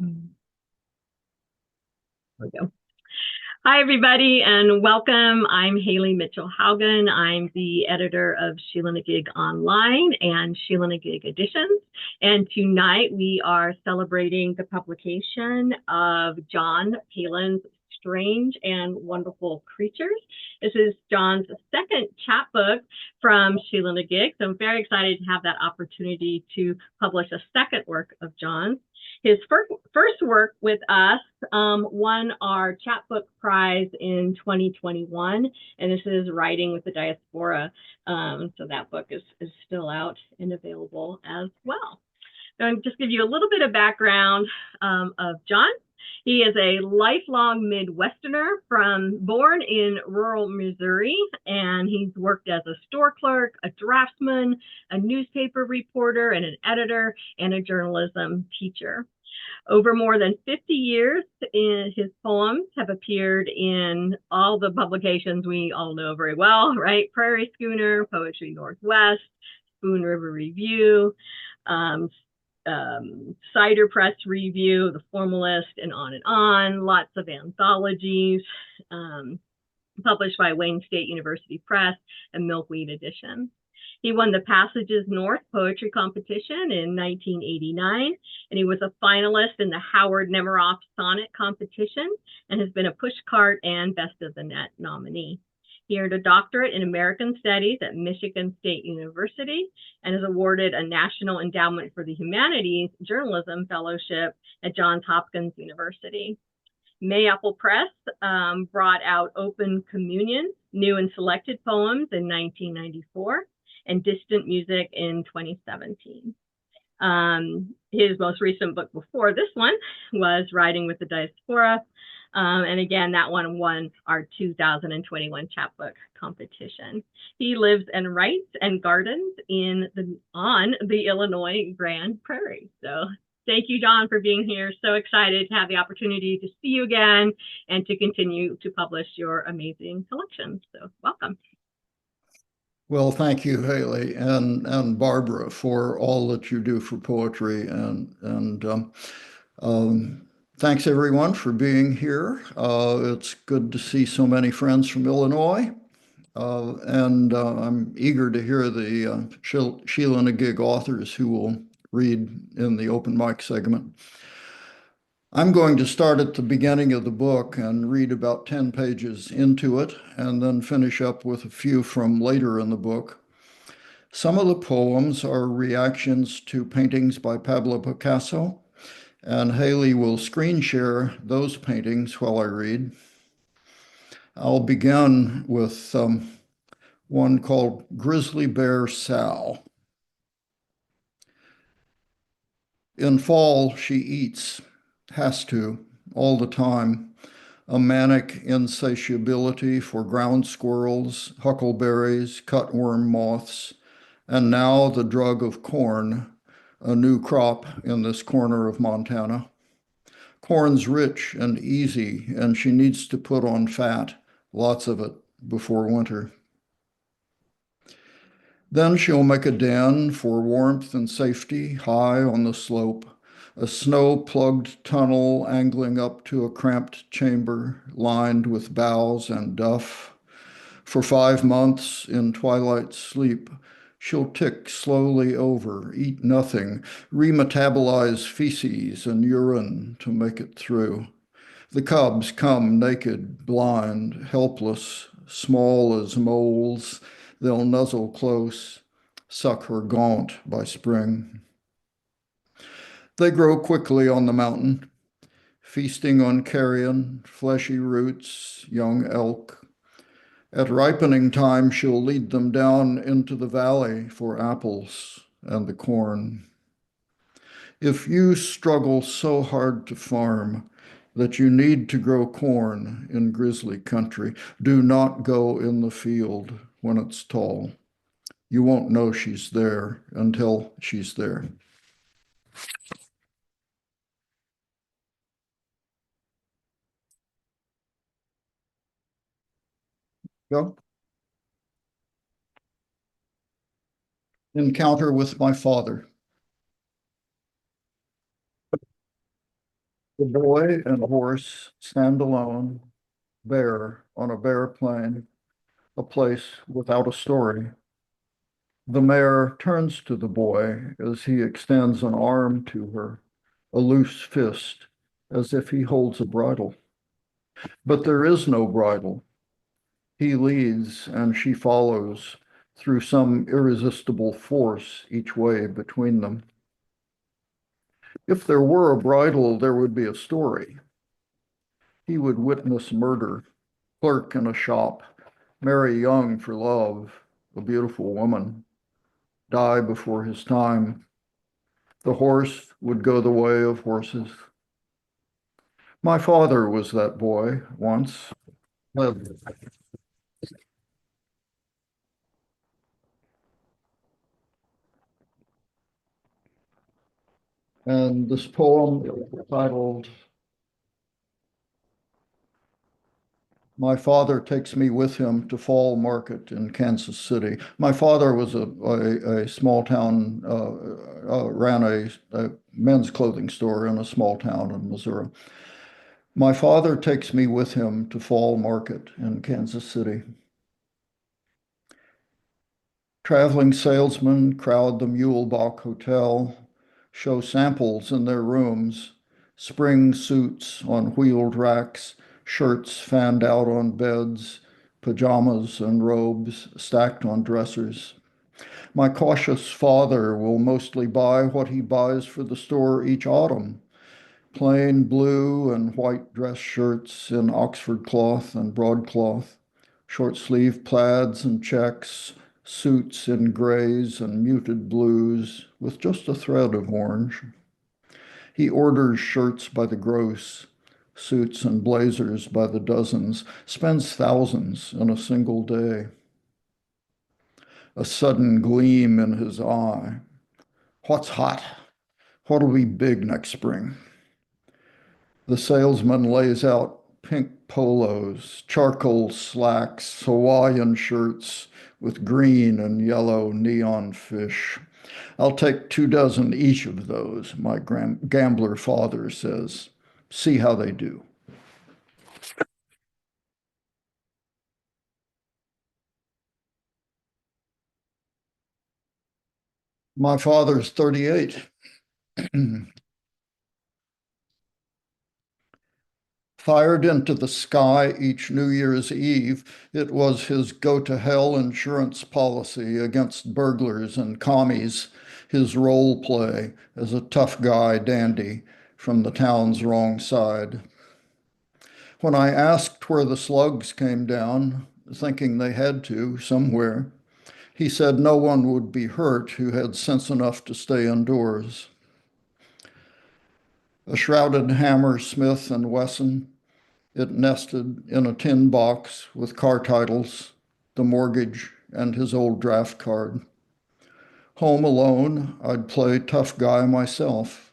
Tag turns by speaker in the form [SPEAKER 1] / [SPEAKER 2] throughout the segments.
[SPEAKER 1] There we go. Hi, everybody, and welcome. I'm Haley Mitchell-Haugen. I'm the editor of Sheila-Na-Gig Online and Sheila-Na-Gig Editions. And tonight we are celebrating the publication of John Palen's Strange and Wonderful Creatures. This is John's second chapbook from Sheila-Na-Gig, so I'm very excited to have that opportunity to publish a second work of John's. His first work with us won our chapbook prize in 2021, and this is Writing with the Diaspora. So that book is still out and available as well. So I'll just give you a little bit of background of John. He is a lifelong Midwesterner born in rural Missouri, and he's worked as a store clerk, a draftsman, a newspaper reporter, and an editor, and a journalism teacher. Over more than 50 years, his poems have appeared in all the publications we all know very well, right? Prairie Schooner, Poetry Northwest, Spoon River Review, Cider Press Review, The Formalist, and on. Lots of anthologies published by Wayne State University Press and Milkweed Editions. He won the Passages North Poetry Competition in 1989, and he was a finalist in the Howard Nemeroff Sonnet Competition and has been a pushcart and Best of the Net nominee. He earned a doctorate in American Studies at Michigan State University and is awarded a National Endowment for the Humanities Journalism Fellowship at Johns Hopkins University. Mayapple Press brought out Open Communion, New and Selected Poems in 1994. And Distant Music in 2017. His most recent book before this one was Writing with the Diaspora. And again, that one won our 2021 chapbook competition. He lives and writes and gardens on the Illinois Grand Prairie. So thank you, John, for being here. So excited to have the opportunity to see you again and to continue to publish your amazing collections. So welcome.
[SPEAKER 2] Well, thank you, Haley, and Barbara, for all that you do for poetry, and thanks everyone for being here. It's good to see so many friends from Illinois, and I'm eager to hear the Sheila-Na-Gig authors who will read in the open mic segment. I'm going to start at the beginning of the book and read about 10 pages into it, and then finish up with a few from later in the book. Some of the poems are reactions to paintings by Pablo Picasso, and Haley will screen share those paintings while I read. I'll begin with one called Grizzly Bear Sal. In fall, she eats. Has to, all the time, a manic insatiability for ground squirrels, huckleberries, cutworm moths, and now the drug of corn, a new crop in this corner of Montana. Corn's rich and easy, and she needs to put on fat, lots of it, before winter. Then she'll make a den for warmth and safety high on the slope, a snow-plugged tunnel angling up to a cramped chamber lined with boughs and duff. For 5 months in twilight sleep, she'll tick slowly over, eat nothing, remetabolize feces and urine to make it through. The cubs come naked, blind, helpless, small as moles. They'll nuzzle close, suck her gaunt by spring. They grow quickly on the mountain, feasting on carrion, fleshy roots, young elk. At ripening time, she'll lead them down into the valley for apples and the corn. If you struggle so hard to farm that you need to grow corn in grizzly country, do not go in the field when it's tall. You won't know she's there until she's there. Go. Encounter with my father. The boy and horse stand alone, bare on a bare plain, a place without a story. The mare turns to the boy as he extends an arm to her, a loose fist, as if he holds a bridle. But there is no bridle. He leads and she follows through some irresistible force each way between them. If there were a bridle, there would be a story. He would witness murder, clerk in a shop, marry young for love, a beautiful woman, die before his time. The horse would go the way of horses. My father was that boy once. Lived. And this poem titled My Father Takes Me With Him to Fall Market in Kansas City. My father was a small town, ran a men's clothing store in a small town in Missouri. My father takes me with him to Fall Market in Kansas City. Traveling salesmen crowd the Mulebach Hotel, show samples in their rooms, spring suits on wheeled racks, shirts fanned out on beds, pajamas and robes stacked on dressers. My cautious father will mostly buy what he buys for the store each autumn, plain blue and white dress shirts in Oxford cloth and broadcloth, short sleeve plaids and checks, suits in grays and muted blues with just a thread of orange. He orders shirts by the gross, suits and blazers by the dozens, spends thousands in a single day. A sudden gleam in his eye. What's hot? What'll be big next spring? The salesman lays out pink polos, charcoal slacks, Hawaiian shirts with green and yellow neon fish. I'll take 2 dozen each of those, my gambler father says. See how they do. My father's 38. Fired into the sky each New Year's Eve, it was his go-to-hell insurance policy against burglars and commies, his role play as a tough guy dandy from the town's wrong side. When I asked where the slugs came down, thinking they had to somewhere, he said no one would be hurt who had sense enough to stay indoors. A shrouded hammer, Smith and Wesson. It nested in a tin box with car titles, the mortgage, and his old draft card. Home alone, I'd play tough guy myself,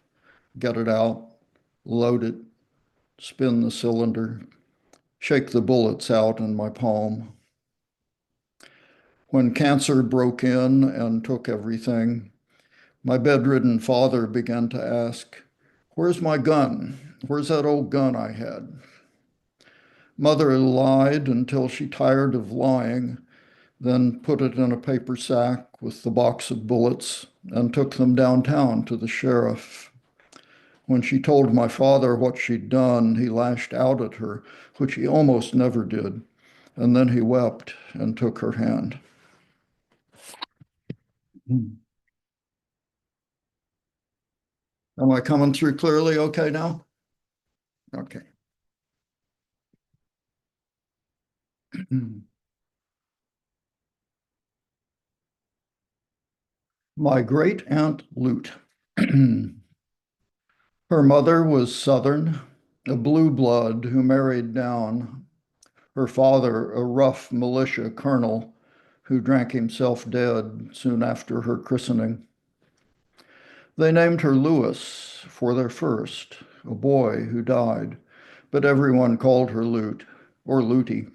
[SPEAKER 2] get it out, load it, spin the cylinder, shake the bullets out in my palm. When cancer broke in and took everything, my bedridden father began to ask, where's my gun? Where's that old gun I had? Mother lied until she tired of lying, then put it in a paper sack with the box of bullets and took them downtown to the sheriff. When she told my father what she'd done, he lashed out at her, which he almost never did, and then he wept and took her hand. Am I coming through clearly okay now? Okay. My great aunt Lute. Her mother was Southern, a blue blood who married down. Her father, a rough militia colonel who drank himself dead soon after her christening. They named her Lewis for their first, a boy who died, but everyone called her Lute or Lutie.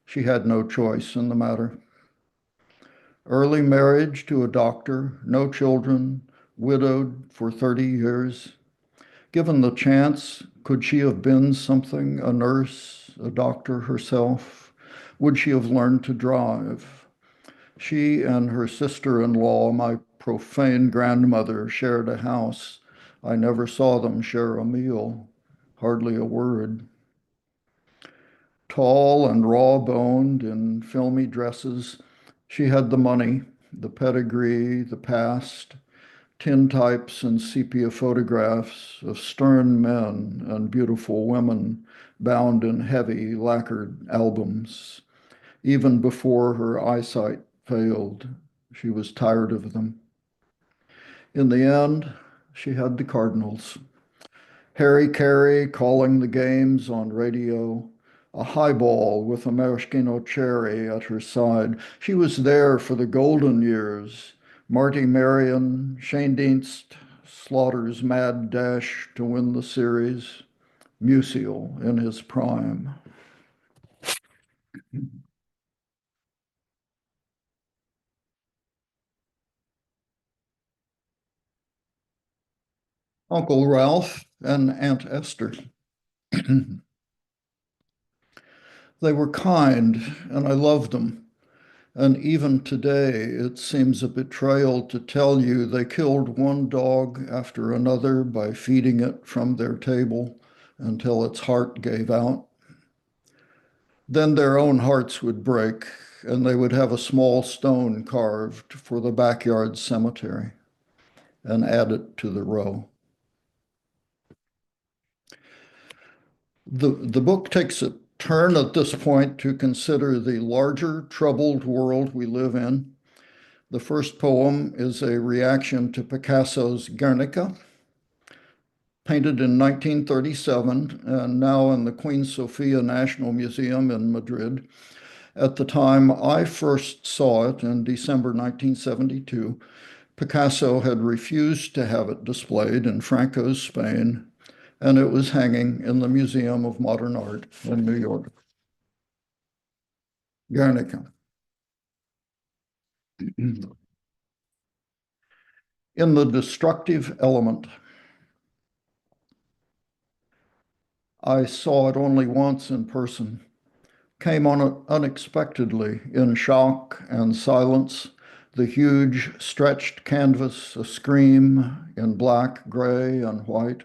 [SPEAKER 2] She had no choice in the matter. Early marriage to a doctor, no children, widowed for 30 years. Given the chance, could she have been something, a nurse, a doctor herself? Would she have learned to drive? She and her sister-in-law, my profane grandmother, shared a house. I never saw them share a meal, hardly a word. Tall and raw-boned in filmy dresses, she had the money, the pedigree, the past, tintypes and sepia photographs of stern men and beautiful women bound in heavy lacquered albums. Even before her eyesight failed, she was tired of them. In the end, she had the Cardinals. Harry Carey calling the games on radio, a highball with a maraschino cherry at her side. She was there for the golden years. Marty Marion, Shane Dienst, Slaughter's mad dash to win the series, Musial in his prime. Uncle Ralph and Aunt Esther. They were kind, and I loved them. And even today, it seems a betrayal to tell you they killed one dog after another by feeding it from their table until its heart gave out. Then their own hearts would break, and they would have a small stone carved for the backyard cemetery and add it to the row. The book takes a turn at this point to consider the larger troubled world we live in. The first poem is a reaction to Picasso's Guernica, painted in 1937 and now in the Queen Sofia National Museum in Madrid. At the time I first saw it in December 1972, Picasso had refused to have it displayed in Franco's Spain, and it was hanging in the Museum of Modern Art in New York. Guernica. In the destructive element, I saw it only once in person, came on it unexpectedly in shock and silence, the huge stretched canvas a scream in black, gray, and white.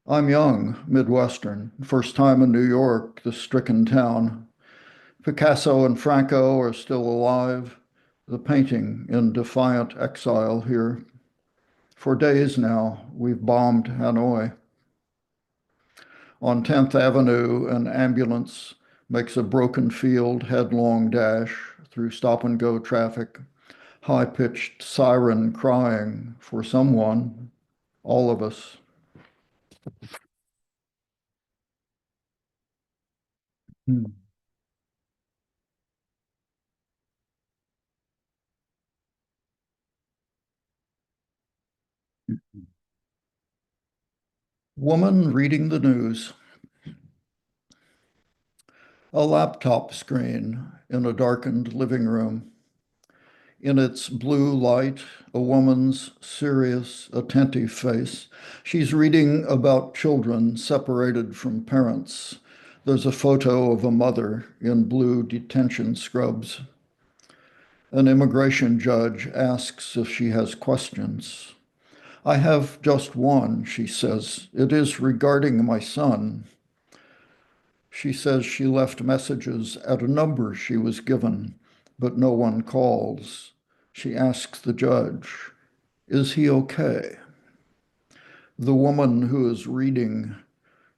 [SPEAKER 2] I'm young, Midwestern, first time in New York, the stricken town. Picasso and Franco are still alive, the painting in defiant exile here. For days now, we've bombed Hanoi. On 10th Avenue, an ambulance makes a broken field headlong dash through stop-and-go traffic, high-pitched siren crying for someone, all of us. Woman reading the news. A laptop screen in a darkened living room. In its blue light, a woman's serious, attentive face. She's reading about children separated from parents. There's a photo of a mother in blue detention scrubs. An immigration judge asks if she has questions. I have just one, she says. It is regarding my son. She says she left messages at a number she was given, but no one calls. She asks the judge, is he okay? The woman who is reading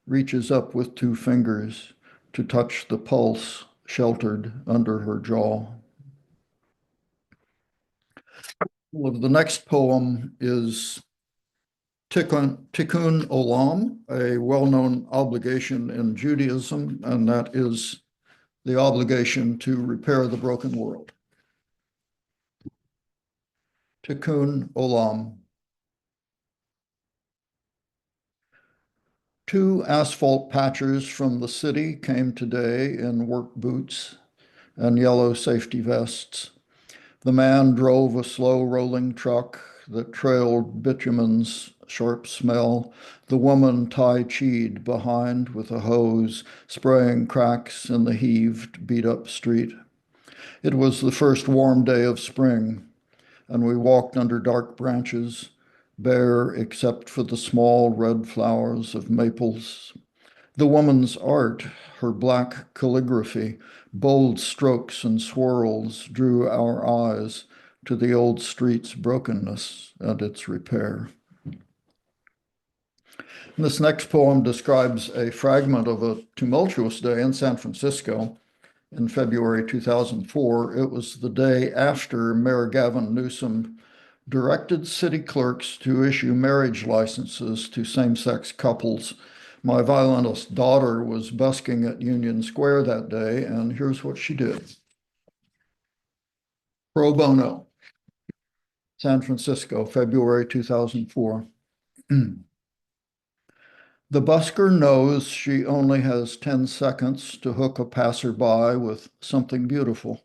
[SPEAKER 2] reaches up with two fingers to touch the pulse sheltered under her jaw. Well, the next poem is Tikkun Olam, a well-known obligation in Judaism, and that is the obligation to repair the broken world. Tikkun Olam. Two asphalt patchers from the city came today in work boots and yellow safety vests. The man drove a slow rolling truck that trailed bitumen's sharp smell. The woman Tai Chi'd behind with a hose, spraying cracks in the heaved, beat-up street. It was the first warm day of spring, and we walked under dark branches, bare except for the small red flowers of maples. The woman's art, her black calligraphy, bold strokes and swirls drew our eyes to the old street's brokenness and its repair. This next poem describes a fragment of a tumultuous day in San Francisco in February 2004. It was the day after Mayor Gavin Newsom directed city clerks to issue marriage licenses to same-sex couples. My violinist daughter was busking at Union Square that day, and here's what she did. Pro bono, San Francisco, February 2004. The busker knows she only has 10 seconds to hook a passerby with something beautiful.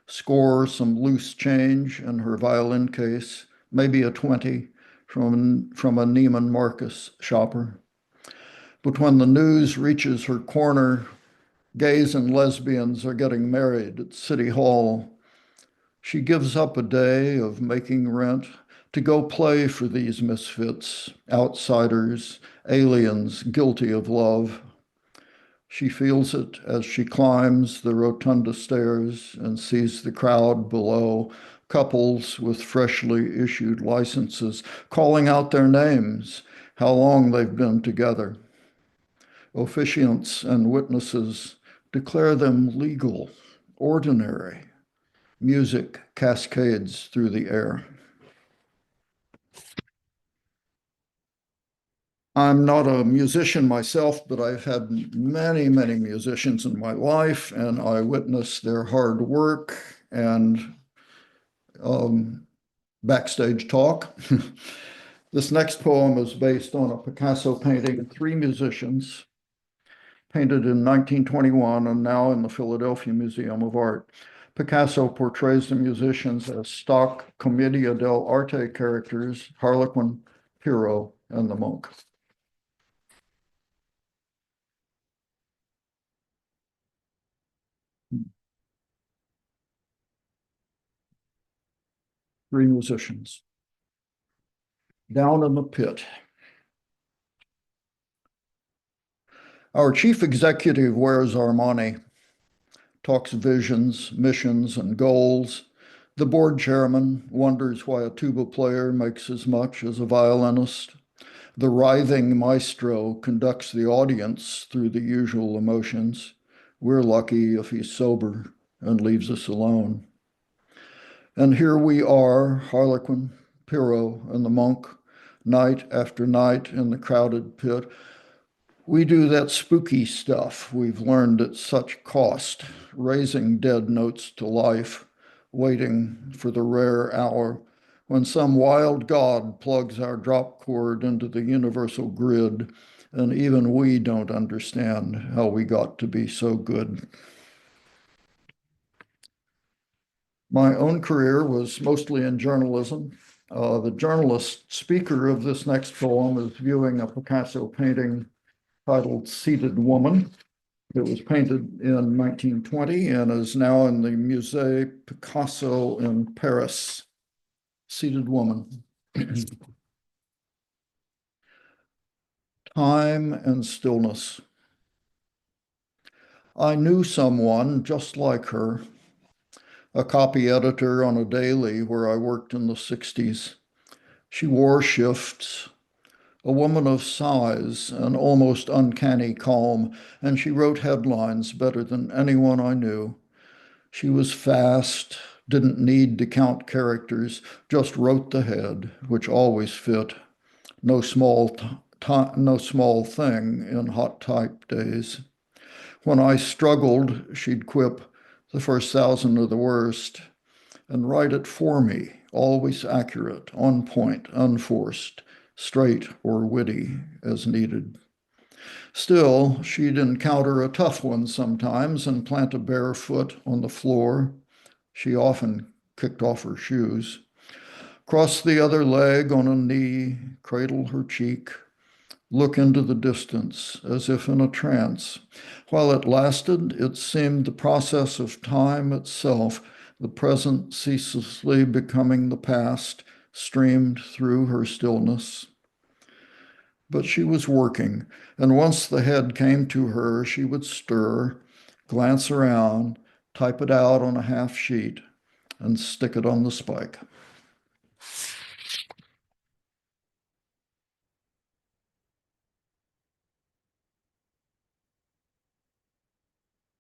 [SPEAKER 2] Score some loose change in her violin case, maybe a 20 from a Neiman Marcus shopper. But when the news reaches her corner, gays and lesbians are getting married at City Hall, she gives up a day of making rent to go play for these misfits, outsiders, aliens guilty of love. She feels it as she climbs the rotunda stairs and sees the crowd below, couples with freshly issued licenses calling out their names, how long they've been together. Officiants and witnesses declare them legal, ordinary. Music cascades through the air. I'm not a musician myself, but I've had many, many musicians in my life, and I witness their hard work and backstage talk. This next poem is based on a Picasso painting of three musicians, painted in 1921 and now in the Philadelphia Museum of Art. Picasso portrays the musicians as stock Commedia dell'arte characters, Harlequin, Pierrot, and the monk. Three musicians. Down in the pit. Our chief executive wears Armani, talks visions, missions, and goals. The board chairman wonders why a tuba player makes as much as a violinist. The writhing maestro conducts the audience through the usual emotions. We're lucky if he's sober and leaves us alone. And here we are, Harlequin, Pierrot, and the monk, night after night in the crowded pit. We do that spooky stuff we've learned at such cost, raising dead notes to life, waiting for the rare hour when some wild god plugs our drop cord into the universal grid, and even we don't understand how we got to be so good. My own career was mostly in journalism. The journalist speaker of this next poem is viewing a Picasso painting titled Seated Woman. It was painted in 1920 and is now in the Musée Picasso in Paris. Seated Woman. Time and stillness. I knew someone just like her, a copy editor on a daily where I worked in the 60s. She wore shifts, a woman of size and almost uncanny calm, and she wrote headlines better than anyone I knew. She was fast, didn't need to count characters, just wrote the head, which always fit. No small thing in hot type days. When I struggled, she'd quip, the first 1,000 are the worst, and write it for me, always accurate, on point, unforced, straight or witty as needed. Still, she'd encounter a tough one sometimes and plant a bare foot on the floor. She often kicked off her shoes. Cross the other leg on a knee, cradle her cheek, look into the distance as if in a trance. While it lasted, it seemed the process of time itself, the present ceaselessly becoming the past, streamed through her stillness. But she was working, and once the head came to her, she would stir, glance around, type it out on a half sheet, and stick it on the spike.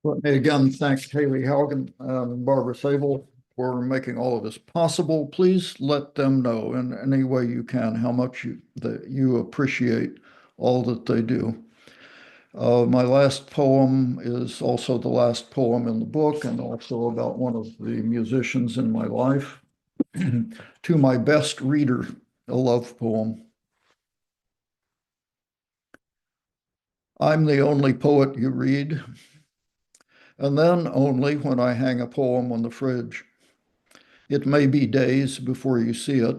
[SPEAKER 2] Let me again thank Haley Haugen and Barbara Sable for making all of this possible. Please let them know in any way you can how much that you appreciate all that they do. My last poem is also the last poem in the book and also about one of the musicians in my life. To my best reader, a love poem. I'm the only poet you read, and then only when I hang a poem on the fridge. It may be days before you see it.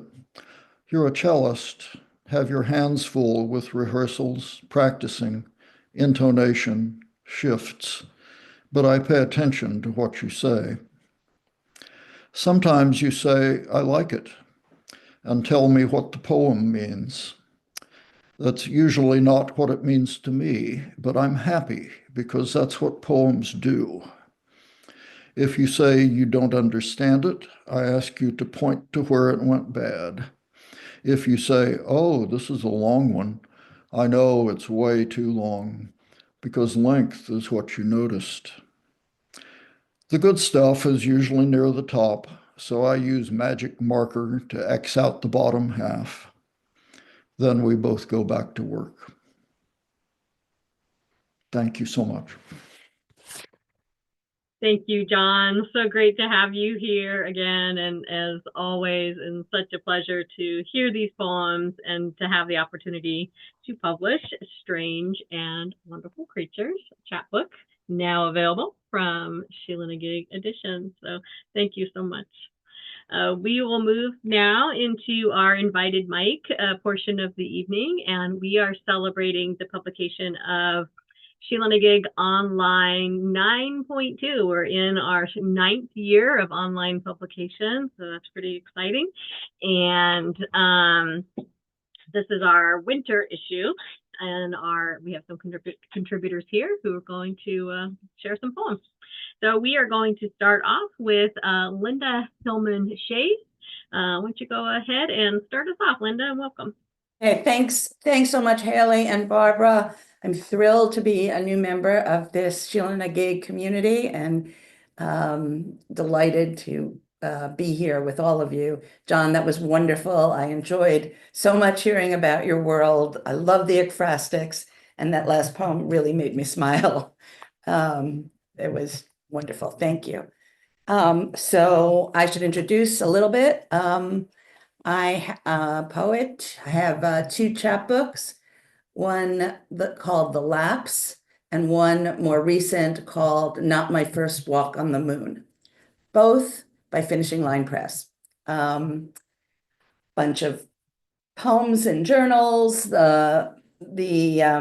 [SPEAKER 2] You're a cellist, have your hands full with rehearsals, practicing, intonation, shifts, but I pay attention to what you say. Sometimes you say, I like it, and tell me what the poem means. That's usually not what it means to me, but I'm happy because that's what poems do. If you say you don't understand it, I ask you to point to where it went bad. If you say, oh, this is a long one, I know it's way too long, because length is what you noticed. The good stuff is usually near the top, so I use magic marker to X out the bottom half. Then we both go back to work. Thank you so much.
[SPEAKER 1] Thank you, John. So great to have you here again. And as always, and such a pleasure to hear these poems and to have the opportunity to publish Strange and Wonderful Creatures, chapbook, now available from Sheila-Na-Gig Editions. So thank you so much. We will move now into our invited mic portion of the evening, and we are celebrating the publication of Sheila-Na-Gig Online 9.2. We're in our 9th year of online publication, so that's pretty exciting. And this is our winter issue, and we have some contributors here who are going to share some poems. So we are going to start off with Linda Hillman Chayes. Why don't you go ahead and start us off, Linda, and welcome.
[SPEAKER 3] Hey, thanks so much, Haley and Barbara. I'm thrilled to be a new member of this Sheila-Na-Gig community and delighted to be here with all of you. John, that was wonderful. I enjoyed so much hearing about your world. I love the ekphrastics, and that last poem really made me smile. It was wonderful. Thank you. So I should introduce a little bit. I'm a poet. I have 2 chapbooks, one called The Lapse and one more recent called Not My First Walk on the Moon, both by Finishing Line Press. Bunch of poems and journals, the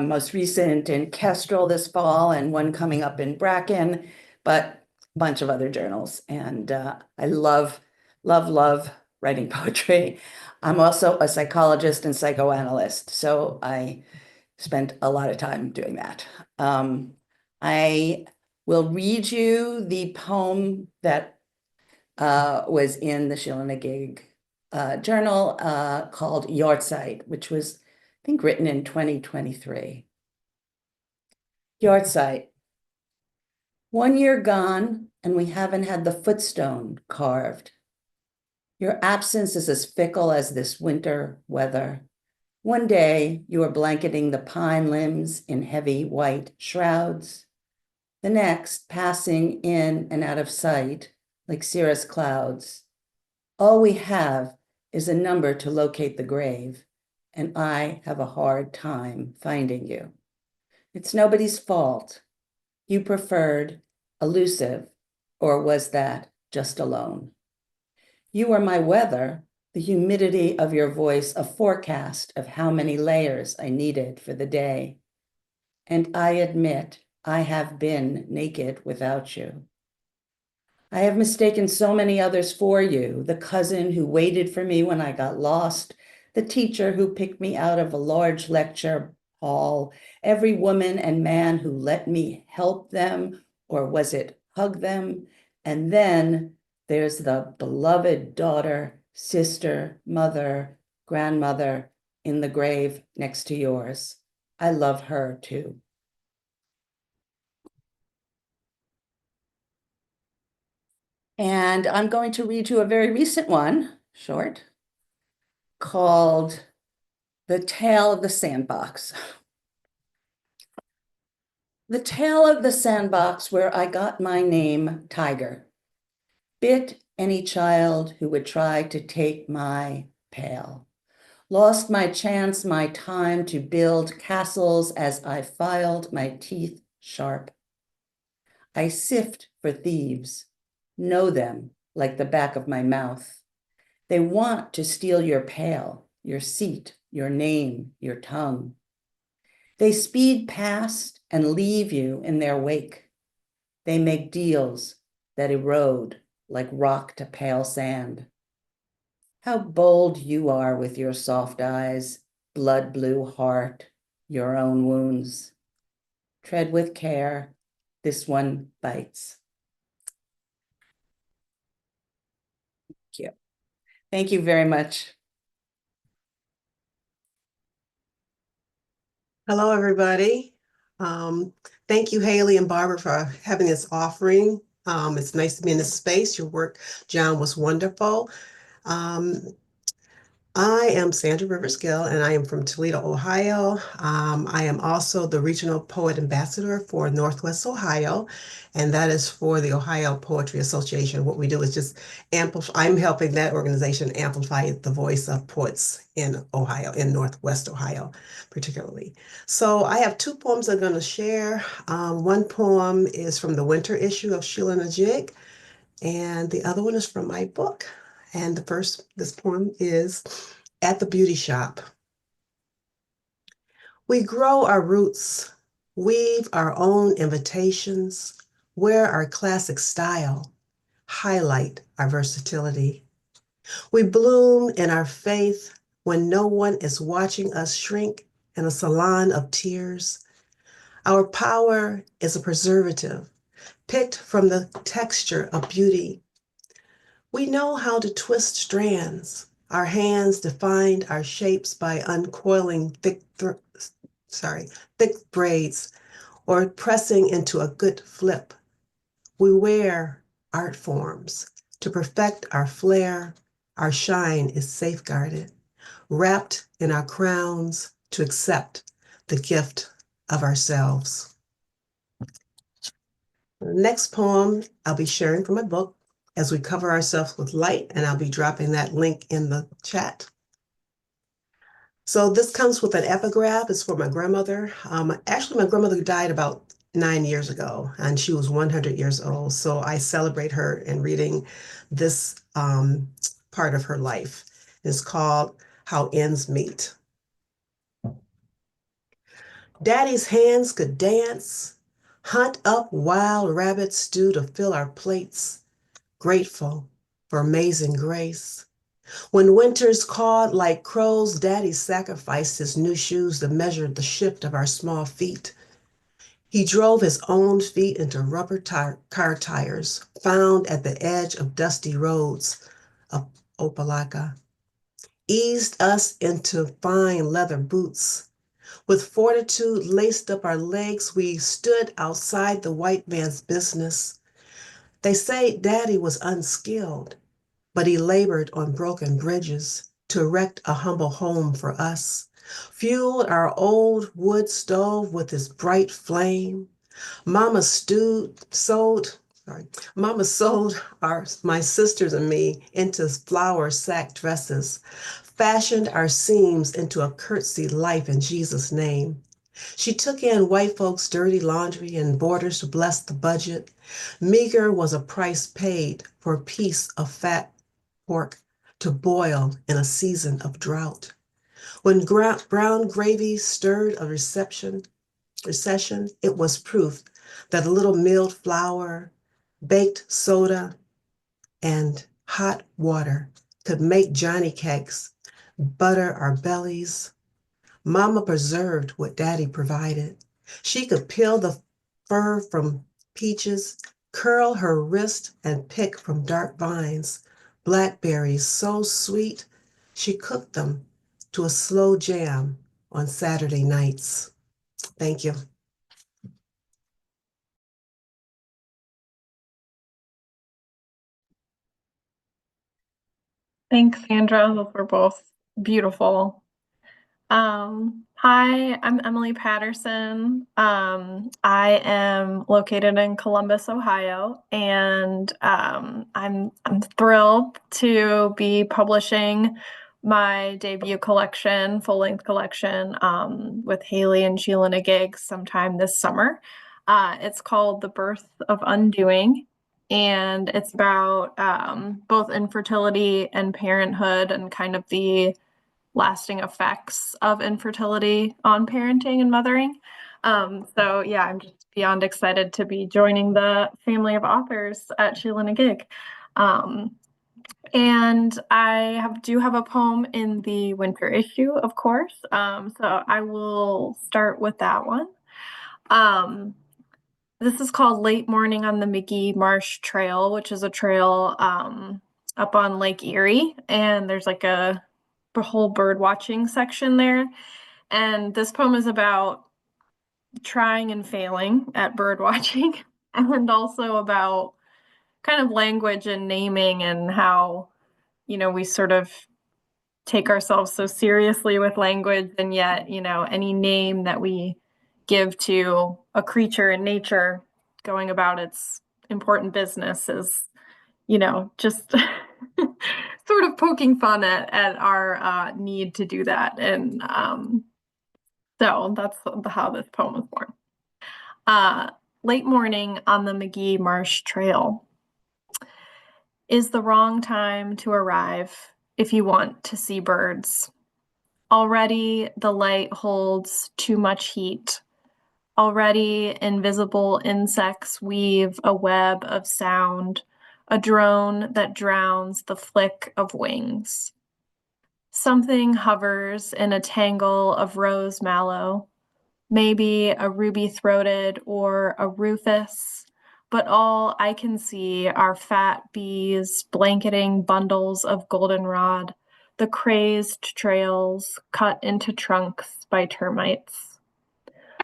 [SPEAKER 3] most recent in Kestrel this fall and one coming up in Bracken, but a bunch of other journals. And I love writing poetry. I'm also a psychologist and psychoanalyst, so I spent a lot of time doing that. I will read you the poem that was in the Sheila-Na-Gig journal called Yahrzeit, which was, I think, written in 2023. Yahrzeit. 1 year gone, and we haven't had the footstone carved. Your absence is as fickle as this winter weather. One day, you are blanketing the pine limbs in heavy white shrouds. The next, passing in and out of sight, like cirrus clouds. All we have is a number to locate the grave, and I have a hard time finding you. It's nobody's fault. You preferred elusive, or was that just alone? You are my weather, the humidity of your voice a forecast of how many layers I needed for the day. And I admit I have been naked without you. I have mistaken so many others for you, the cousin who waited for me when I got lost, the teacher who picked me out of a large lecture hall, every woman and man who let me help them, or was it hug them? And then there's the beloved daughter, sister, mother, grandmother in the grave next to yours. I love her too. And I'm going to read you a very recent one, short, called The Tale of the Sandbox. The tale of the sandbox where I got my name, Tiger, bit any child who would try to take my pail. Lost my chance, my time to build castles as I filed my teeth sharp. I sift for thieves, know them like the back of my mouth. They want to steal your pail, your seat, your name, your tongue. They speed past and leave you in their wake. They make deals that erode like rock to pale sand. How bold you are with your soft eyes, blood blue heart, your own wounds. Tread with care, this one bites. Thank you. Thank you very much.
[SPEAKER 4] Hello, everybody. Thank you, Haley and Barbara, for having this offering. It's nice to be in this space. Your work, John, was wonderful. I am Sandra Rivers-Gill, and I am from Toledo, Ohio. I am also the Regional Poet Ambassador for Northwest Ohio, and that is for the Ohio Poetry Association. What we do is just amplify, I'm helping that organization amplify the voice of poets in Ohio, in Northwest Ohio, particularly. So I have two poems I'm going to share. One poem is from the winter issue of Sheila-Na-Gig, and the other one is from my book. And this poem is At the Beauty Shop. We grow our roots, weave our own invitations, wear our classic style, highlight our versatility. We bloom in our faith when no one is watching us shrink in a salon of tears. Our power is a preservative, picked from the texture of beauty. We know how to twist strands. Our hands defined our shapes by uncoiling thick braids or pressing into a good flip. We wear art forms to perfect our flair. Our shine is safeguarded, wrapped in our crowns to accept the gift of ourselves. The next poem I'll be sharing from my book, As We Cover Ourselves with Light, and I'll be dropping that link in the chat. So this comes with an epigraph. It's for my grandmother. Actually, my grandmother died about 9 years ago, and she was 100 years old. So I celebrate her in reading this part of her life. It's called How Ends Meet. Daddy's hands could dance, hunt up wild rabbit stew to fill our plates. Grateful for amazing grace. When winters cawed like crows, Daddy sacrificed his new shoes to measure the shift of our small feet. He drove his own feet into rubber car tires found at the edge of dusty roads of Opelika, eased us into fine leather boots. With fortitude laced up our legs, we stood outside the white man's business. They say Daddy was unskilled, but he labored on broken bridges to erect a humble home for us, fueled our old wood stove with his bright flame. Mama sold my sisters and me into flower sack dresses, fashioned our seams into a curtsy life in Jesus' name. She took in white folks' dirty laundry and borders to bless the budget. Meager was a price paid for a piece of fat pork to boil in a season of drought. When brown gravy stirred a recession, it was proof that a little milled flour, baked soda, and hot water could make Johnny cakes, butter our bellies. Mama preserved what Daddy provided. She could peel the fur from peaches, curl her wrist, and pick from dark vines blackberries so sweet she cooked them to a slow jam on Saturday nights. Thank you.
[SPEAKER 5] Thanks, Sandra. Those were both beautiful. Hi, I'm Emily Patterson. I am located in Columbus, Ohio, and I'm thrilled to be publishing my debut collection, full-length collection, with Haley and Sheila-Na-Gig sometime this summer. It's called The Birth of Undoing, and it's about both infertility and parenthood and kind of the lasting effects of infertility on parenting and mothering. So yeah, I'm just beyond excited to be joining the family of authors at Sheila-Na-Gig. And I do have a poem in the winter issue, of course. So I will start with that one. This is called Late Morning on the McGee Marsh Trail, which is a trail up on Lake Erie. And there's like a whole bird watching section there. And this poem is about trying and failing at bird watching, and also about kind of language and naming and how, we sort of take ourselves so seriously with language, and yet, any name that we give to a creature in nature going about its important business is, just sort of poking fun at our need to do that. And so that's how this poem was born. Late morning on the McGee Marsh Trail is the wrong time to arrive if you want to see birds. Already the light holds too much heat. Already invisible insects weave a web of sound, a drone that drowns the flick of wings. Something hovers in a tangle of rose mallow, maybe a ruby-throated or a rufous, but all I can see are fat bees blanketing bundles of goldenrod, the crazed trails cut into trunks by termites.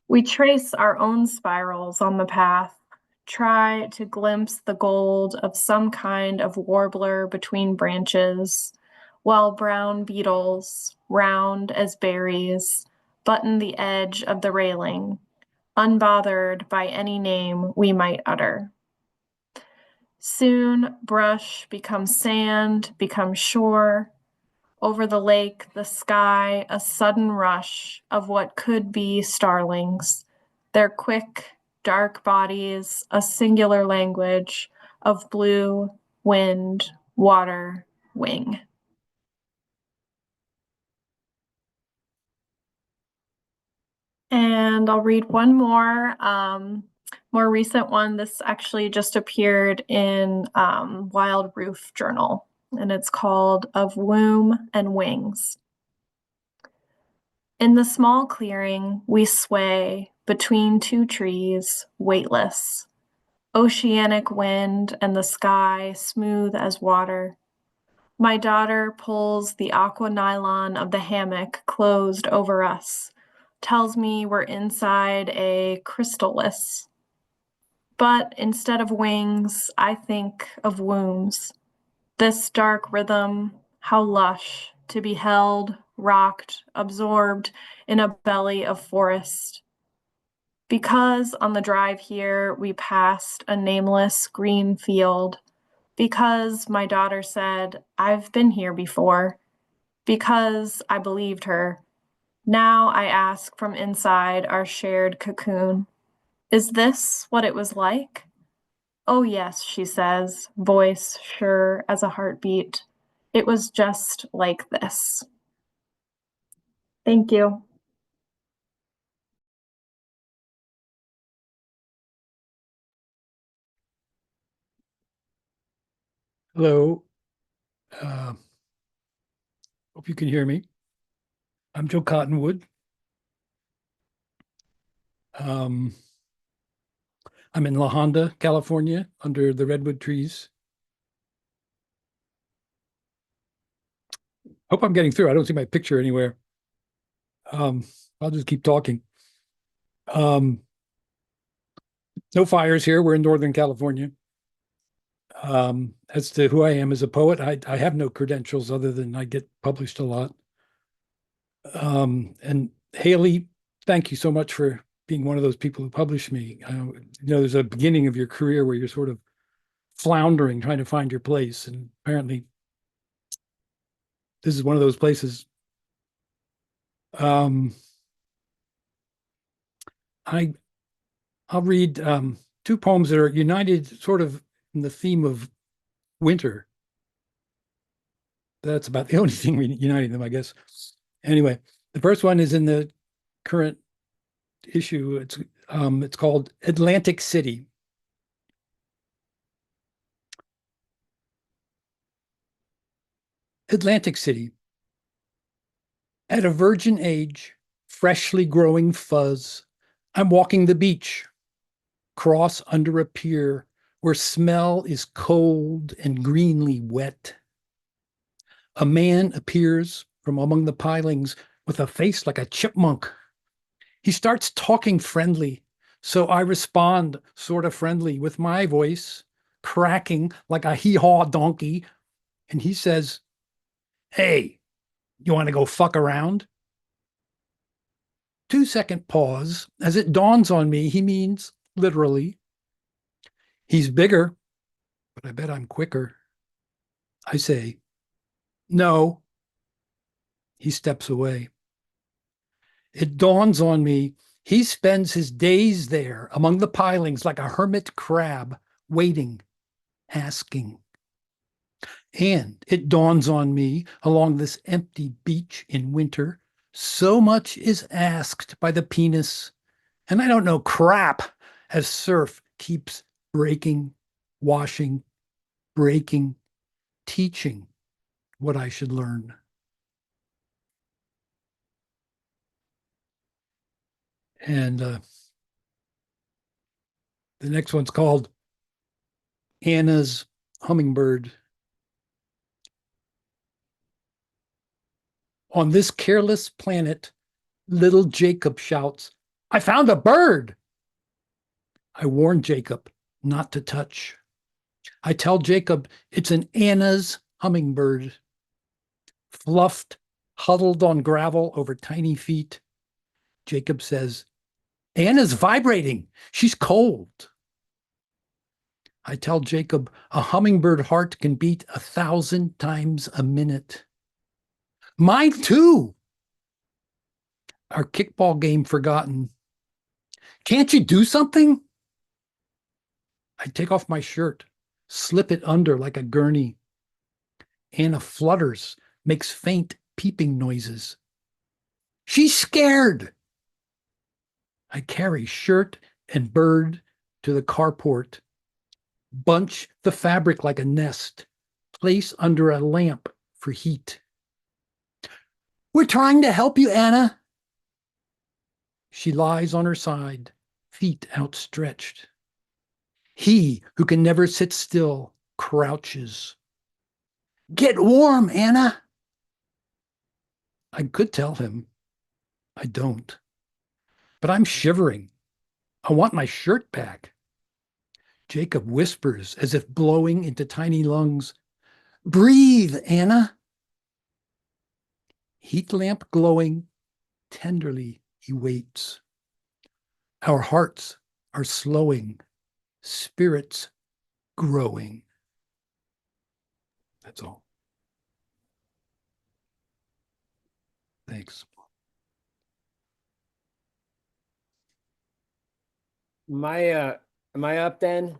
[SPEAKER 5] We trace our own spirals on the path, try to glimpse the gold of some kind of warbler between branches, while brown beetles, round as berries, button the edge of the railing, unbothered by any name we might utter. Soon brush becomes sand, becomes shore. Over the lake, the sky, a sudden rush of what could be starlings, their quick, dark bodies, a singular language of blue, wind, water, wing. And I'll read one more recent one. This actually just appeared in Wild Roof Journal, and it's called Of Womb and Wings. In the small clearing, we sway between two trees, weightless. Oceanic wind and the sky smooth as water. My daughter pulls the aqua nylon of the hammock closed over us, tells me we're inside a crystallis. But instead of wings, I think of wombs. This dark rhythm, how lush to be held, rocked, absorbed in a belly of forest. Because on the drive here, we passed a nameless green field. Because my daughter said, I've been here before. Because I believed her. Now I ask from inside our shared cocoon, is this what it was like? Oh yes, she says, voice sure as a heartbeat. It was just like this. Thank you.
[SPEAKER 6] Hello. Hope you can hear me. I'm Joe Cottonwood. I'm in La Honda, California, under the redwood trees. Hope I'm getting through. I don't see my picture anywhere. I'll just keep talking. No fires here. We're in Northern California. As to who I am as a poet, I have no credentials other than I get published a lot. And Haley, thank you so much for being one of those people who published me. There's a beginning of your career where you're sort of floundering, trying to find your place. And apparently this is one of those places. I'll read two poems that are united sort of in the theme of winter. That's about the only thing uniting them, I guess. Anyway, the first one is in the current issue. It's called Atlantic City. Atlantic City. At a virgin age, freshly growing fuzz, I'm walking the beach, cross under a pier where smell is cold and greenly wet. A man appears from among the pilings with a face like a chipmunk. He starts talking friendly, so I respond sort of friendly with my voice, cracking like a hee-haw donkey, and he says, "Hey, you want to go fuck around?" 2-second pause. As it dawns on me, he means literally. He's bigger, but I bet I'm quicker. I say, "No." He steps away. It dawns on me, he spends his days there among the pilings like a hermit crab, waiting, asking. And it dawns on me, along this empty beach in winter, so much is asked by the penis, and I don't know crap as surf keeps breaking, washing, breaking, teaching what I should learn. And the next one's called Anna's Hummingbird. On this careless planet, little Jacob shouts, "I found a bird!" I warn Jacob not to touch. I tell Jacob it's an Anna's hummingbird. Fluffed, huddled on gravel over tiny feet. Jacob says, "Anna's vibrating. She's cold." I tell Jacob a hummingbird heart can beat 1,000 times a minute. Mine too. Our kickball game forgotten. Can't you do something? I take off my shirt, slip it under like a gurney. Anna flutters, makes faint peeping noises. She's scared. I carry shirt and bird to the carport, bunch the fabric like a nest, place under a lamp for heat. We're trying to help you, Anna. She lies on her side, feet outstretched. He who can never sit still crouches. Get warm, Anna. I could tell him. I don't. But I'm shivering. I want my shirt back. Jacob whispers as if blowing into tiny lungs. Breathe, Anna. Heat lamp glowing, tenderly he waits. Our hearts are slowing, spirits growing. That's all. Thanks.
[SPEAKER 7] Am I up then?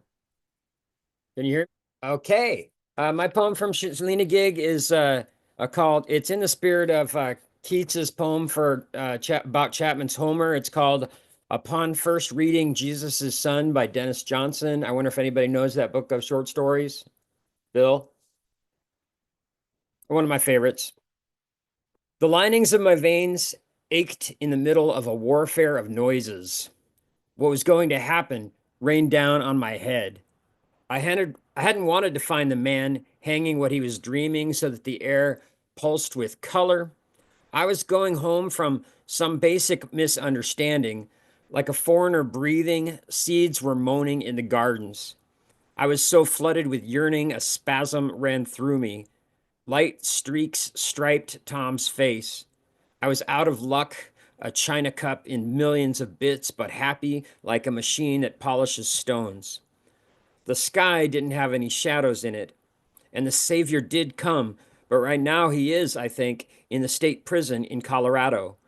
[SPEAKER 7] Can you hear? Okay. My poem from Sheila-Na-Gig is called, it's in the spirit of Keats's poem for about Chapman's Homer. It's called Upon First Reading Jesus' Son by Dennis Johnson. I wonder if anybody knows that book of short stories. Bill? One of my favorites. The linings of my veins ached in the middle of a warfare of noises. What was going to happen rained down on my head. I hadn't wanted to find the man hanging what he was dreaming so that the air pulsed with color. I was going home from some basic misunderstanding. Like a foreigner breathing, seeds were moaning in the gardens. I was so flooded with yearning, a spasm ran through me. Light streaks striped Tom's face. I was out of luck, a china cup in millions of bits, but happy like a machine that polishes stones. The sky didn't have any shadows in it, and the Savior did come, but right now he is, I think, in the state prison in Colorado.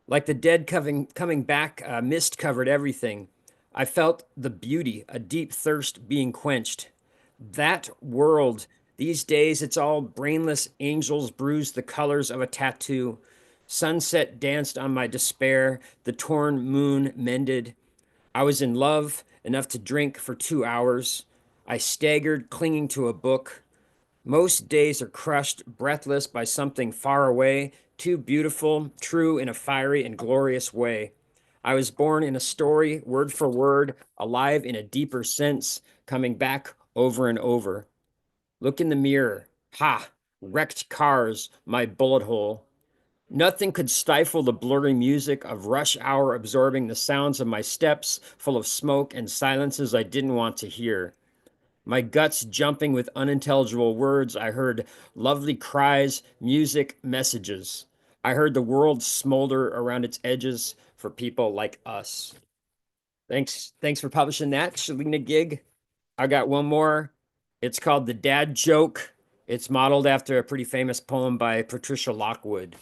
[SPEAKER 7] Like the dead coming back, mist covered everything. I felt the beauty, a deep thirst being quenched. That world, these days it's all brainless angels bruised the colors of a tattoo. Sunset danced on my despair, the torn moon mended. I was in love, enough to drink for 2 hours. I staggered, clinging to a book. Most days are crushed, breathless by something far away, too beautiful, true in a fiery and glorious way. I was born in a story, word for word, alive in a deeper sense, coming back over and over. Look in the mirror. Ha! Wrecked cars, my bullet hole. Nothing could stifle the blurry music of rush hour absorbing the sounds of my steps, full of smoke and silences I didn't want to hear. My guts jumping with unintelligible words, I heard lovely cries, music, messages. I heard the world smolder around its edges for people like us. Thanks for publishing that, Sheila-Na-Gig. I got one more. It's called The Dad Joke. It's modeled after a pretty famous poem by Patricia Lockwood.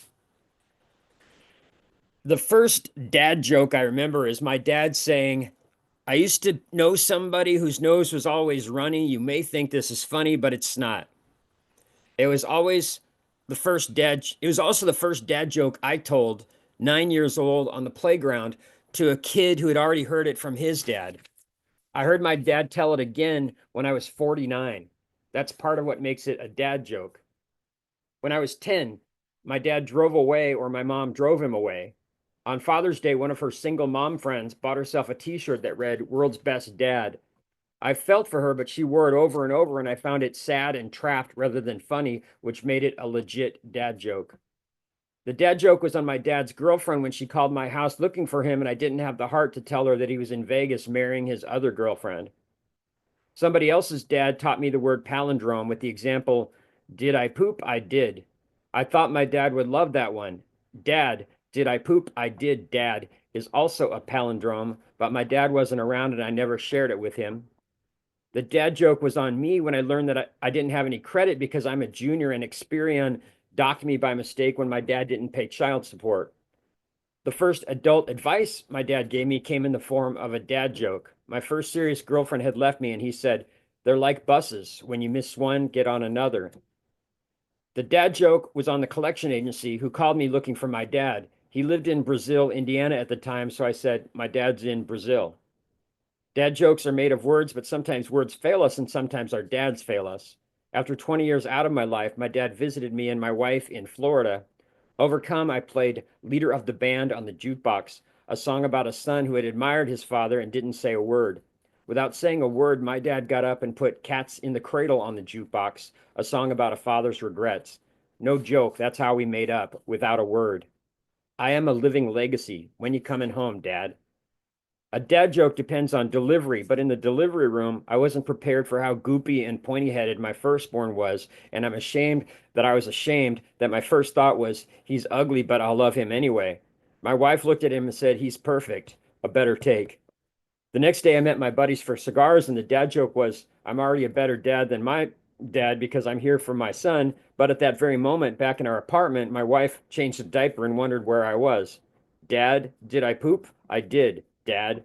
[SPEAKER 7] The first dad joke I remember is my dad saying, I used to know somebody whose nose was always runny. You may think this is funny, but it's not. It was always it was also the first dad joke I told, 9 years old, on the playground to a kid who had already heard it from his dad. I heard my dad tell it again when I was 49. That's part of what makes it a dad joke. When I was 10, my dad drove away or my mom drove him away. On Father's Day, one of her single mom friends bought herself a t-shirt that read, World's Best Dad. I felt for her, but she wore it over and over, and I found it sad and trapped rather than funny, which made it a legit dad joke. The dad joke was on my dad's girlfriend when she called my house looking for him, and I didn't have the heart to tell her that he was in Vegas marrying his other girlfriend. Somebody else's dad taught me the word palindrome with the example, did I poop? I did. I thought my dad would love that one. Dad, did I poop? I did, Dad, is also a palindrome, but my dad wasn't around and I never shared it with him. The dad joke was on me when I learned that I didn't have any credit because I'm a junior and Experian docked me by mistake when my dad didn't pay child support. The first adult advice my dad gave me came in the form of a dad joke. My first serious girlfriend had left me and he said, they're like buses. When you miss one, get on another. The dad joke was on the collection agency who called me looking for my dad. He lived in Brazil, Indiana at the time, so I said, my dad's in Brazil. Dad jokes are made of words, but sometimes words fail us and sometimes our dads fail us. After 20 years out of my life, my dad visited me and my wife in Florida. Overcome, I played Leader of the Band on the jukebox, a song about a son who had admired his father and didn't say a word. Without saying a word, my dad got up and put Cats in the Cradle on the jukebox, a song about a father's regrets. No joke, that's how we made up, without a word. I am a living legacy. When you coming home, Dad? A dad joke depends on delivery, but in the delivery room, I wasn't prepared for how goopy and pointy-headed my firstborn was, and I'm ashamed that my first thought was, he's ugly, but I'll love him anyway. My wife looked at him and said, he's perfect. A better take. The next day I met my buddies for cigars, and the dad joke was, I'm already a better dad than my dad because I'm here for my son, but at that very moment, back in our apartment, my wife changed the diaper and wondered where I was. Dad, did I poop? I did, Dad.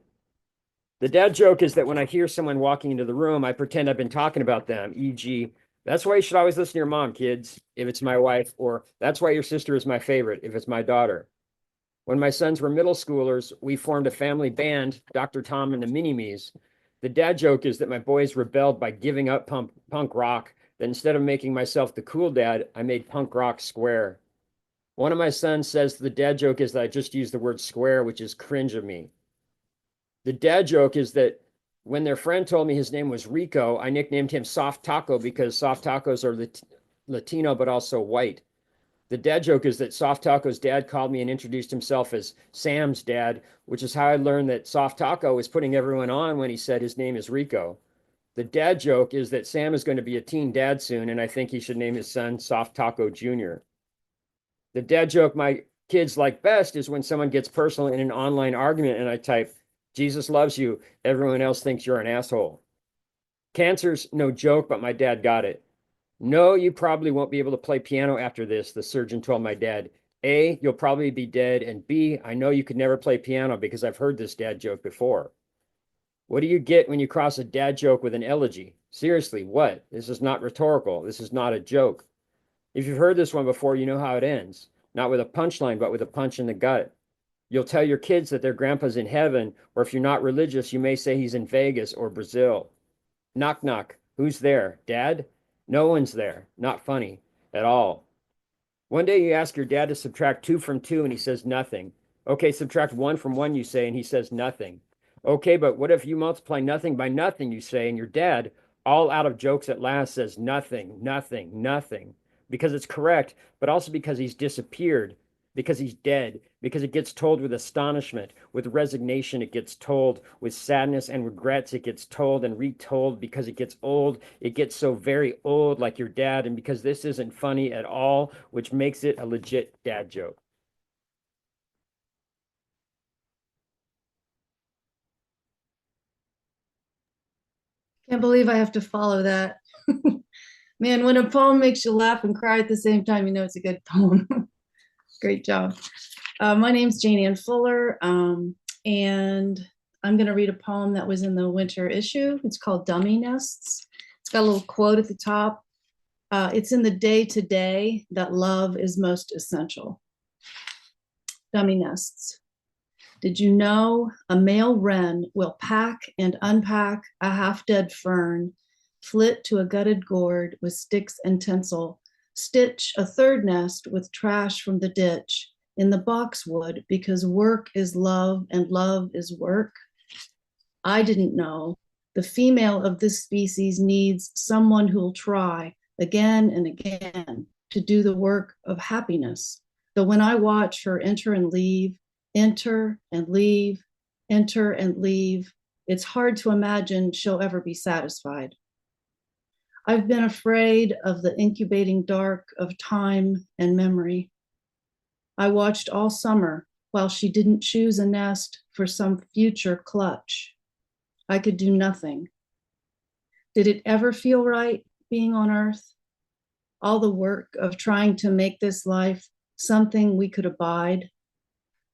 [SPEAKER 7] The dad joke is that when I hear someone walking into the room, I pretend I've been talking about them, e.g., That's why you should always listen to your mom, kids, if it's my wife, or that's why your sister is my favorite, if it's my daughter. When my sons were middle schoolers, we formed a family band, Dr. Tom and the Mini-Me's. The dad joke is that my boys rebelled by giving up punk rock, that instead of making myself the cool dad, I made punk rock square. One of my sons says the dad joke is that I just used the word square, which is cringe of me. The dad joke is that when their friend told me his name was Rico, I nicknamed him Soft Taco because soft tacos are Latino, but also white. The dad joke is that Soft Taco's dad called me and introduced himself as Sam's dad, which is how I learned that Soft Taco was putting everyone on when he said his name is Rico. The dad joke is that Sam is going to be a teen dad soon, and I think he should name his son Soft Taco Jr. The dad joke my kids like best is when someone gets personal in an online argument and I type, Jesus loves you, everyone else thinks you're an asshole. Cancer's no joke, but my dad got it. No, you probably won't be able to play piano after this, the surgeon told my dad. A, you'll probably be dead, and B, I know you could never play piano because I've heard this dad joke before. What do you get when you cross a dad joke with an elegy? Seriously, what? This is not rhetorical. This is not a joke. If you've heard this one before, you know how it ends. Not with a punchline, but with a punch in the gut. You'll tell your kids that their grandpa's in heaven, or if you're not religious, you may say he's in Vegas or Brazil. Knock, knock. Who's there? Dad? No one's there. Not funny at all. One day you ask your dad to subtract 2 from 2 and he says nothing. Okay, subtract 1 from 1, you say, and he says nothing. Okay, but what if you multiply nothing by nothing, you say, and your dad, all out of jokes at last, says nothing, nothing, nothing. Because it's correct, but also because he's disappeared, because he's dead, because it gets told with astonishment, with resignation, it gets told, with sadness and regrets, it gets told and retold, because it gets old, it gets so very old like your dad, and because this isn't funny at all, which makes it a legit dad joke.
[SPEAKER 8] Can't believe I have to follow that. Man, when a poem makes you laugh and cry at the same time, you know it's a good poem. Great job. My name's Jane Ann Fuller, and I'm going to read a poem that was in the winter issue. It's called Dummy Nests. It's got a little quote at the top. It's in the day-to-day that love is most essential. Dummy Nests. Did you know a male wren will pack and unpack a half-dead fern, flit to a gutted gourd with sticks and tinsel, stitch a third nest with trash from the ditch in the boxwood because work is love and love is work? I didn't know. The female of this species needs someone who'll try again and again to do the work of happiness. Though when I watch her enter and leave, enter and leave, enter and leave, it's hard to imagine she'll ever be satisfied. I've been afraid of the incubating dark of time and memory. I watched all summer while she didn't choose a nest for some future clutch. I could do nothing. Did it ever feel right being on Earth? All the work of trying to make this life something we could abide.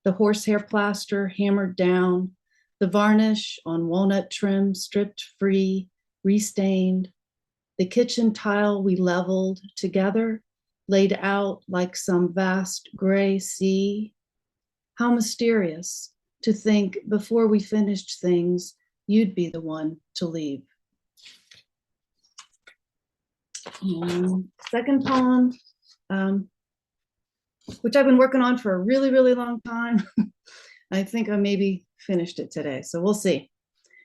[SPEAKER 8] The horsehair plaster hammered down, the varnish on walnut trim stripped free, restained, the kitchen tile we leveled together, laid out like some vast gray sea. How mysterious to think before we finished things, you'd be the one to leave. Second poem, which I've been working on for a really, really long time. I think I maybe finished it today, so we'll see.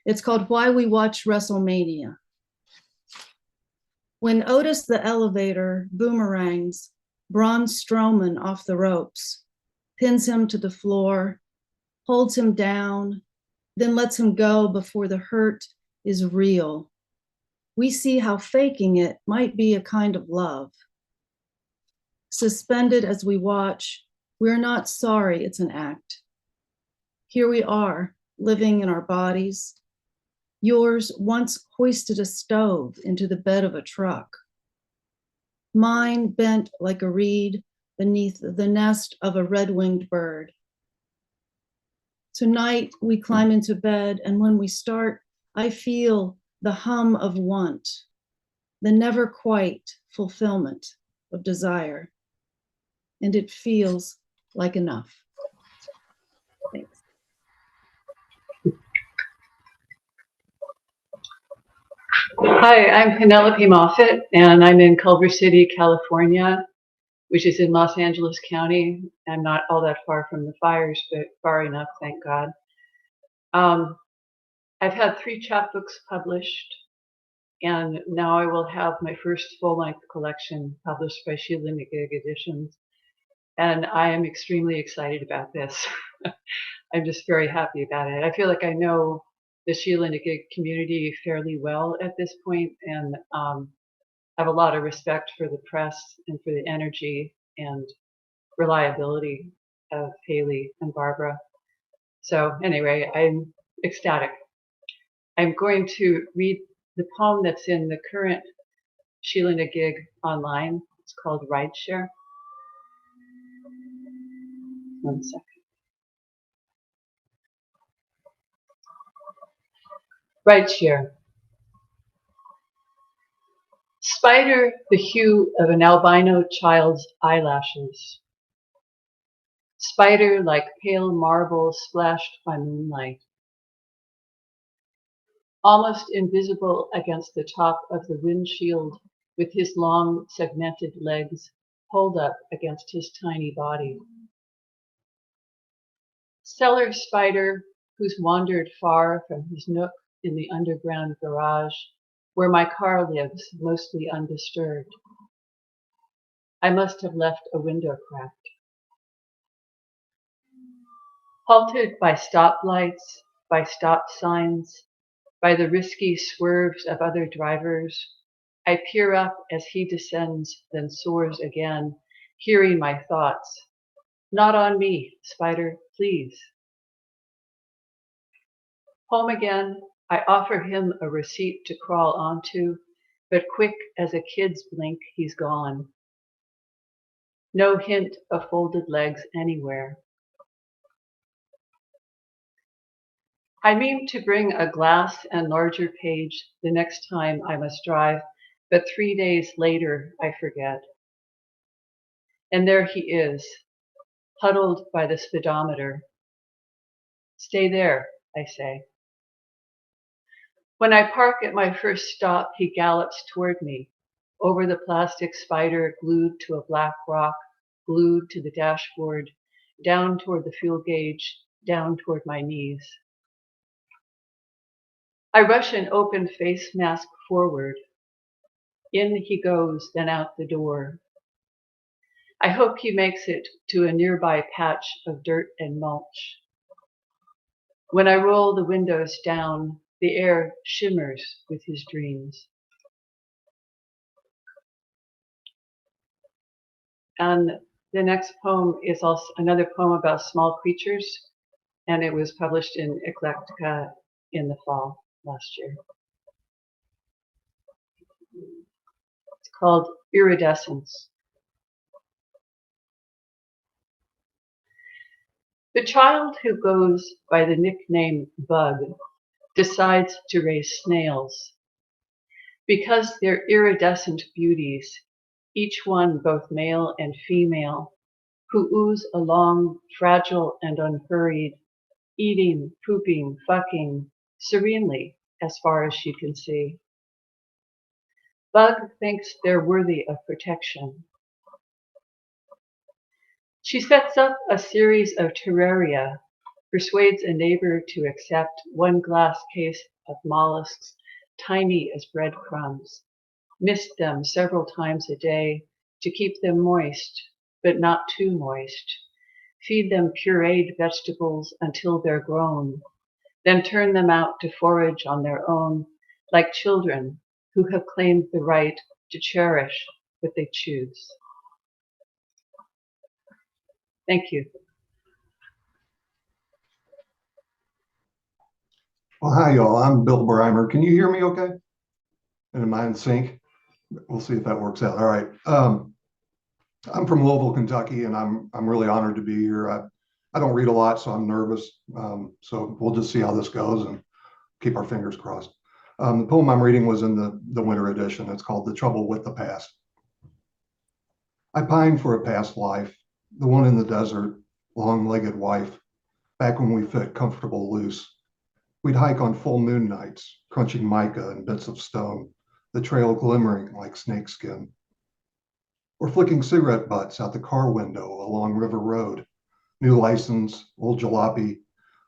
[SPEAKER 8] It's called Why We Watch WrestleMania. When Otis the Elevator boomerangs Braun Strowman off the ropes, pins him to the floor, holds him down, then lets him go before the hurt is real, we see how faking it might be a kind of love. Suspended as we watch, we're not sorry it's an act. Here we are, living in our bodies. Yours once hoisted a stove into the bed of a truck. Mine bent like a reed beneath the nest of a red-winged bird. Tonight we climb into bed, and when we start, I feel the hum of want. the never quite fulfillment of desire. And it feels like enough. Thanks.
[SPEAKER 9] Hi, I'm Penelope Moffet, and I'm in Culver City, California, which is in Los Angeles County. I'm not all that far from the fires, but far enough, thank God. I've had 3 chapbooks published, and now I will have my first full-length collection published by Sheila-Na-Gig Editions, and I am extremely excited about this. I'm just very happy about it. I feel like I know the Sheila-Na-Gig community fairly well at this point, and I have a lot of respect for the press and for the energy and reliability of Haley and Barbara. So anyway, I'm ecstatic. I'm going to read the poem that's in the current Sheila-Na-Gig online. It's called Rideshare. One second. Rideshare. Spider the hue of an albino child's eyelashes. Spider like pale marble splashed by moonlight. Almost invisible against the top of the windshield with his long segmented legs pulled up against his tiny body. Cellar spider who's wandered far from his nook in the underground garage where my car lives, mostly undisturbed. I must have left a window cracked. Halted by stoplights, by stop signs, by the risky swerves of other drivers, I peer up as he descends, then soars again, hearing my thoughts. Not on me, Spider, please. Home again, I offer him a receipt to crawl onto, but quick as a kid's blink, he's gone. No hint of folded legs anywhere. I mean to bring a glass and larger page the next time I must drive, but 3 days later I forget. And there he is, huddled by the speedometer. Stay there, I say. When I park at my first stop, he gallops toward me, over the plastic spider glued to a black rock, glued to the dashboard, down toward the fuel gauge, down toward my knees. I rush an open face mask forward. In he goes, then out the door. I hope he makes it to a nearby patch of dirt and mulch. When I roll the windows down, the air shimmers with his dreams. And the next poem is also another poem about small creatures, and it was published in Eclectica in the fall last year. It's called Iridescence. The child who goes by the nickname Bug decides to raise snails. Because they're iridescent beauties, each one both male and female, who ooze along fragile and unhurried, eating, pooping, fucking, serenely as far as she can see. Bug thinks they're worthy of protection. She sets up a series of terraria, persuades a neighbor to accept 1 glass case of mollusks, tiny as breadcrumbs, mist them several times a day to keep them moist, but not too moist, feed them pureed vegetables until they're grown, then turn them out to forage on their own, like children who have claimed the right to cherish what they choose. Thank you.
[SPEAKER 10] Well, hi, y'all. I'm Bill Brymer. Can you hear me okay? And am I in sync? We'll see if that works out. All right. I'm from Louisville, Kentucky, and I'm really honored to be here. I don't read a lot, so I'm nervous. So we'll just see how this goes and keep our fingers crossed. The poem I'm reading was in the winter edition. It's called The Trouble with the Past. I pine for a past life, the one in the desert, long-legged wife, back when we fit comfortable loose. We'd hike on full moon nights, crunching mica and bits of stone, the trail glimmering like snakeskin. Or flicking cigarette butts out the car window along River Road, new license, old jalopy,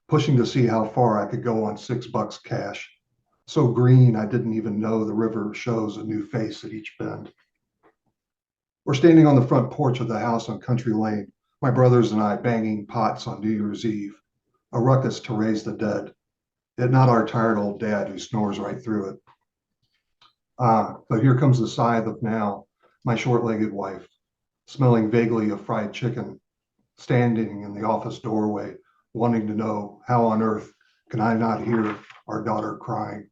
[SPEAKER 10] pushing to see how far I could go on $6 cash. So green, I didn't even know the river shows a new face at each bend. Or standing on the front porch of the house on Country Lane, my brothers and I banging pots on New Year's Eve, a ruckus to raise the dead, yet not our tired old dad who snores right through it. But here comes the scythe of now, my short-legged wife, smelling vaguely of fried chicken, standing in the office doorway, wanting to know how on earth can I not hear our daughter crying.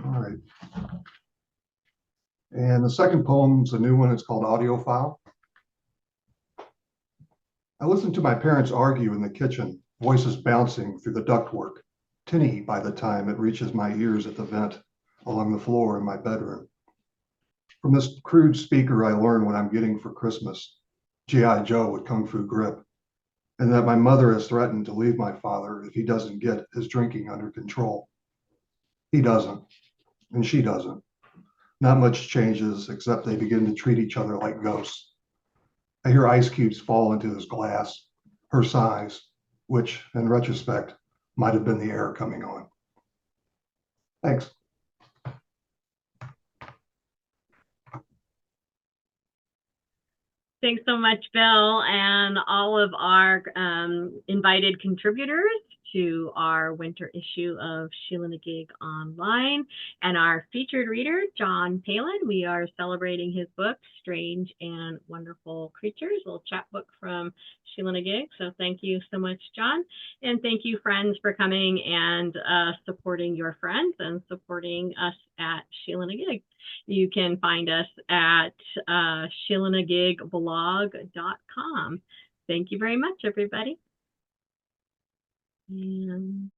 [SPEAKER 10] All right. And the second poem's a new one. It's called Audiophile. I listen to my parents argue in the kitchen, voices bouncing through the ductwork, tinny by the time it reaches my ears at the vent along the floor in my bedroom. From this crude speaker, I learn what I'm getting for Christmas, G.I. Joe with Kung Fu Grip, and that my mother has threatened to leave my father if he doesn't get his drinking under control. He doesn't, and she doesn't. Not much changes, except they begin to treat each other like ghosts. I hear ice cubes fall into his glass, her sighs, which, in retrospect, might have been the air coming on. Thanks.
[SPEAKER 1] Thanks so much, Bill, and all of our invited contributors to our winter issue of Sheila-Na-Gig Online, and our featured reader, John Palen. We are celebrating his book, Strange and Wonderful Creatures, a little chapbook from Sheila-Na-Gig. So thank you so much, John. And thank you, friends, for coming and supporting your friends and supporting us at Sheila-Na-Gig. You can find us at Sheila-Na-Gig blog.com. Thank you very much, everybody. And